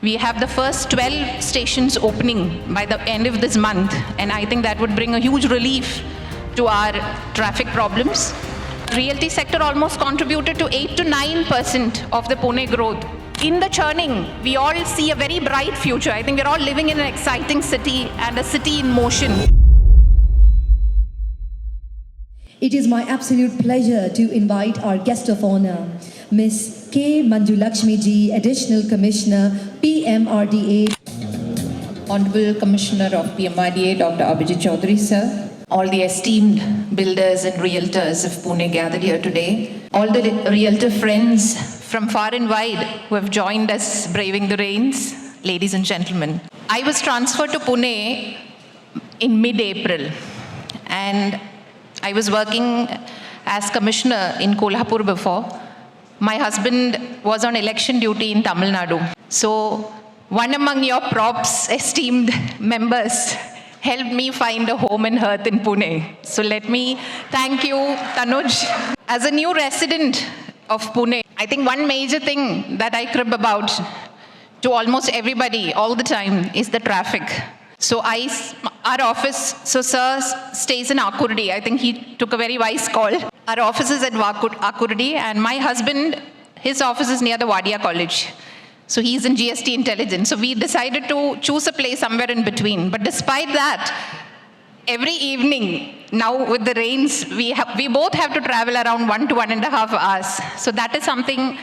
We have the first 12 stations opening by the end of this month, and I think that would bring a huge relief to our traffic problems. Realty sector almost contributed to 8 to 9% of the Pune growth. In the churning, we all see a very bright future. I think we're all living in an exciting city and a city in motion. It is my absolute pleasure to invite our guest of honor, Ms. K. Manjulakshmi ji, Additional Commissioner, PMRDA. Honorable Commissioner of PMRDA, Dr. Abhijit Chaudhary, sir. All the esteemed builders and realtors of Pune gathered here today. All the realtor friends from far and wide who have joined us braving the rains. Ladies and gentlemen, I was transferred to Pune in mid-April, and I was working as commissioner in Kolhapur before. My husband was on election duty in Tamil Nadu. So one among your props, esteemed members, helped me find a home and hearth in Pune. So let me thank you, Tanuj. As a new resident of Pune, I think one major thing that I crib about to almost everybody all the time is the traffic. So our office, so sir stays in Akurdi. I think he took a very wise call. Our office is at Akurdi, and my husband, his office is near the Wadia College. So he's in GST intelligence. So we decided to choose a place somewhere in between. But despite that, every evening, now with the rains, we both have to travel around 1 to 1.5 hours. So that is something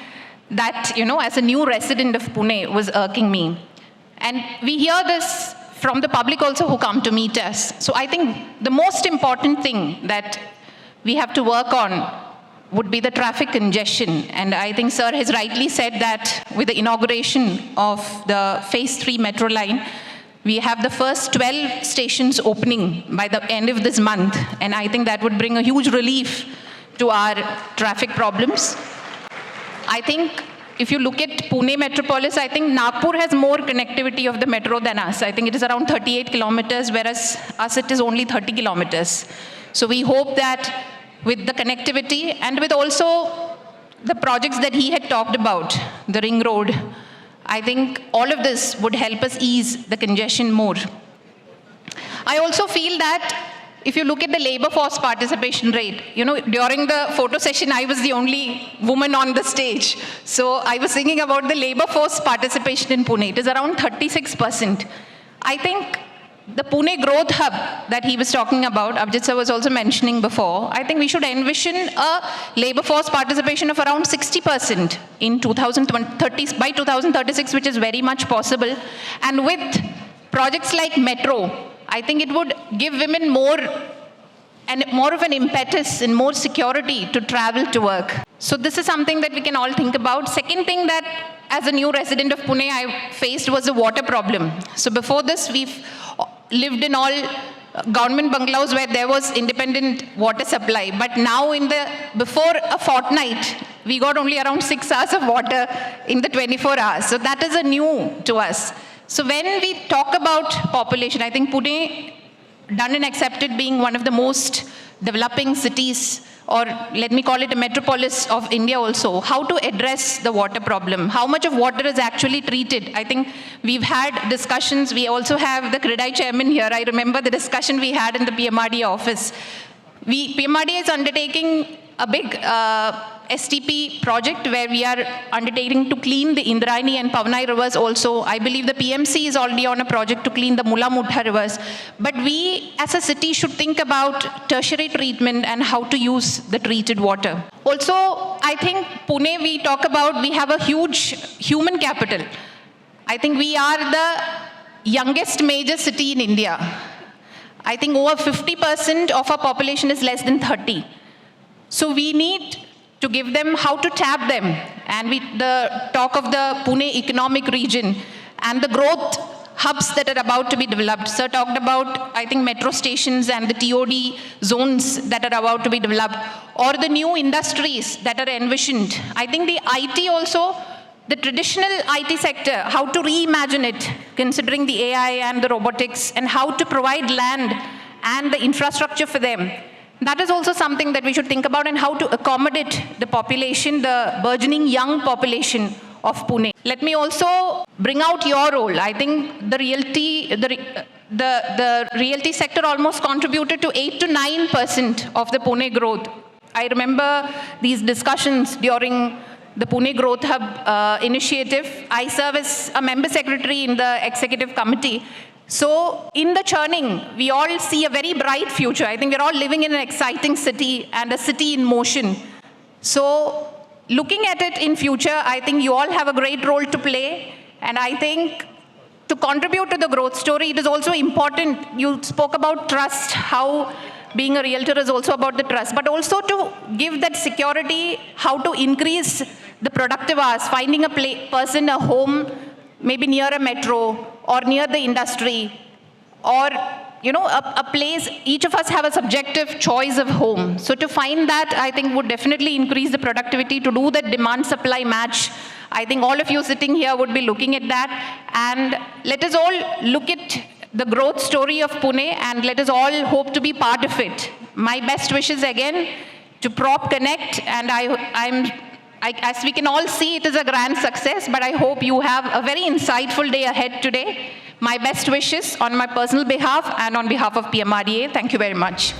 that, as a new resident of Pune was irking me. And we hear this from the public also who come to meet us. So I think the most important thing that we have to work on would be the traffic congestion. And I think sir has rightly said that with the inauguration of the phase 3 metro line, we have the first 12 stations opening by the end of this month. And I think that would bring a huge relief to our traffic problems. I think if you look at Pune metropolis, I think Nagpur has more connectivity of the metro than us. I think it is around 38 kilometers, whereas us it is only 30 kilometers. So we hope that with the connectivity and with also the projects that he had talked about, the ring road, I think all of this would help us ease the congestion more. I also feel that if you look at the labor force participation rate, during the photo session, I was the only woman on the stage. So I was thinking about the labor force participation in Pune. It is around 36%. I think the Pune Growth Hub that he was talking about, Abhijit sir was also mentioning before, I think we should envision a labor force participation of around 60% in by 2036, which is very much possible. And with projects like Metro, I think it would give women more of an impetus and more security to travel to work. So this is something that we can all think about. Second thing that as a new resident of Pune I faced was the water problem. So before this, we've lived in all government bungalows where there was independent water supply. But now before a fortnight, we got only around 6 hours of water in the 24 hours. So that is a new to us. So when we talk about population, I think Pune, done and accepted being one of the most developing cities, or let me call it a metropolis of India also, how to address the water problem, how much of water is actually treated. I think we've had discussions. We also have the CRIDI chairman here. I remember the discussion we had in the PMRDA office. PMRDA is undertaking a big STP project where we are undertaking to clean the Indrayani and Pavnai rivers also. I believe the PMC is already on a project to clean the Mula Mudha rivers. But we as a city should think about tertiary treatment and how to use the treated water. Also, I think Pune, we talk about, we have a huge human capital. I think we are the youngest major city in India. I think over 50% of our population is less than 30. So we need to give them how to tap them. And the talk of the Pune economic region and the growth hubs that are about to be developed. Sir talked about, I think, metro stations and the TOD zones that are about to be developed, or the new industries that are envisioned. I think the IT also, the traditional IT sector, how to reimagine it, considering the AI and the robotics, and how to provide land and the infrastructure for them. That is also something that we should think about, and how to accommodate the population, the burgeoning young population of Pune. Let me also bring out your role. I think the realty sector almost contributed to 8 to 9% of the Pune growth. I remember these discussions during the Pune Growth Hub initiative. I serve as a member secretary in the executive committee. So in the churning, we all see a very bright future. I think we're all living in an exciting city and a city in motion. So looking at it in future, I think you all have a great role to play. And I think to contribute to the growth story, it is also important. You spoke about trust, how being a realtor is also about the trust, but also to give that security, how to increase the productive hours, finding a person, a home, maybe near a metro or near the industry, or a place. Each of us have a subjective choice of home. So to find that, I think would definitely increase the productivity. To do that demand-supply match, I think all of you sitting here would be looking at that. And let us all look at the growth story of Pune, and let us all hope to be part of it. My best wishes again to Prop Connect, and as we can all see, it is a grand success, but I hope you have a very insightful day ahead today. My best wishes on my personal behalf and on behalf of PMRDA. Thank you very much.